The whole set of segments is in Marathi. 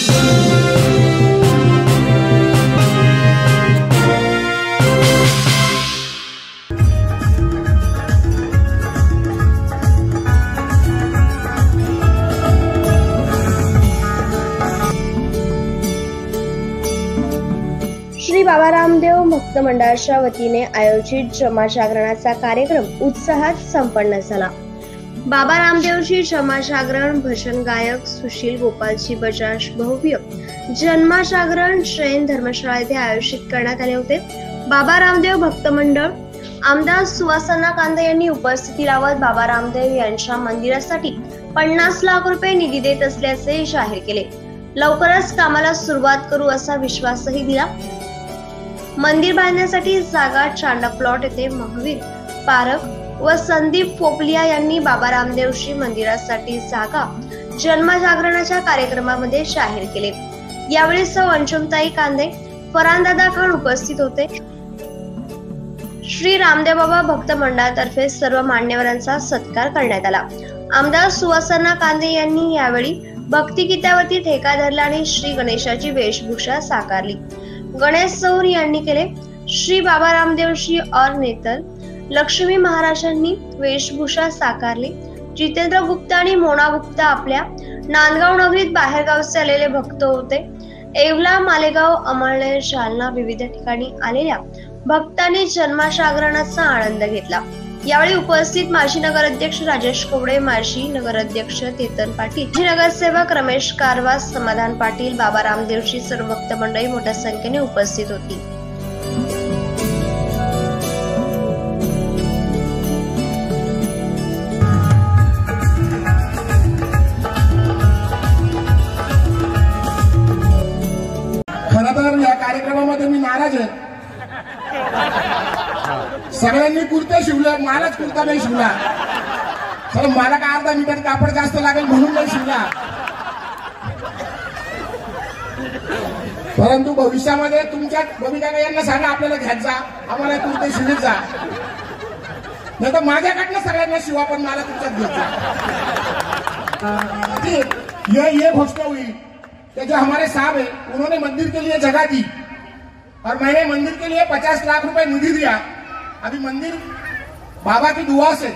श्री बाबा रामदेव भक्त मंडळाच्या वतीने आयोजित जमाजागरणाचा कार्यक्रम उत्साहात संपन्न झाला। बाबा रामदेवजी जमाजागरण भजन गायक सुशील गोपालजी बजाज भव्य जन्माजागरण जैन धर्मशाळा येथे आयोजित करण्यात आले होते। बाबा रामदेव भक्त मंडळ आमदार सुवासना कांदे यांनी उपस्थिती लावत बाबा रामदेव यांच्या मंदिरासाठी 50 लाख रुपये निधी देत असल्याचे जाहीर केले। लवकरच कामाला सुरुवात करू असा विश्वासही दिला। मंदिर बांधण्यासाठी जागा चांडा प्लॉट येथे महावीर पारख व संदीप पोपलिया यांनी बाबा रामदेवजी मंदिरासाठी जागा जन्मजागरणाच्या कार्यक्रमामध्ये जाहीर केले। यावेळी सौ अंजुमताई कांदे, फरांदादा खान उपस्थित होते। श्री रामदेव बाबा भक्त मंडळातर्फे सर्व मान्यवरांचा सत्कार करण्यात आला। आमदार सुवासना कांदे यांनी यावेळी भक्तिगीतावरती ठेका धरला आणि श्री गणेशाची वेशभूषा साकारली। गणेश सौर यांनी केले। श्री बाबा रामदेवजी और नेतर लक्ष्मी महाराजांनी वेशभूषा साकारली। जितेंद्र गुप्ता आणि मोना गुप्ता आपल्या नांदगाव नगरीत बाहेरगावचे आलेले भक्त होते। येवला, मालेगाव, अमळनेर, जालना विविध ठिकाणी आलेल्या भक्तांनी जन्मजागरणाचा आनंद घेतला। यावेळी उपस्थित माजी नगराध्यक्ष राजेश कोवडे, माजी नगराध्यक्ष तेतन पाटील, माजी नगरसेवक रमेश कारवा, समाधान पाटील, बाबा रामदेवची सर्व भक्त मंडळी मोठ्या संख्येने उपस्थित होती। खरं तर या कार्यक्रमामध्ये मी नाराज आहे। सगळ्यांनी कुर्ते शिवले, मलाच कुर्ता नाही शिवला। तर मला काय अर्धा मीटर कापड जास्त लागेल म्हणून नाही शिवला। परंतु भविष्यामध्ये तुमच्या बबिता यांना सांगा आपल्याला घ्यायचा, आम्हाला कुर्ते शिवत जा, नाही तर माझ्याकडनं सगळ्यांना शिवा पण मला तुमच्यात घ्यायचा। ये घोषणा हुई कि जो हमारे साहब है उन्होंने मंदिर के लिए जगह दी और मैंने मंदिर के लिए 50 लाख रुपए निधि दिया। अभी मंदिर बाबा की दुआ से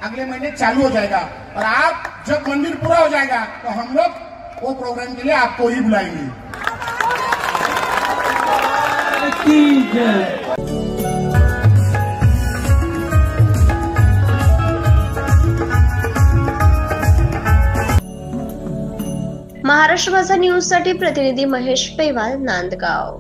अगले महीने चालू हो जाएगा और आप जब मंदिर पूरा हो जाएगा तो हम लोग वो प्रोग्राम के लिए आपको ही बुलाएंगे। महाराष्ट्र माझा न्यूज साठी प्रतिनिधी महेश पेवाल, नांदगाव।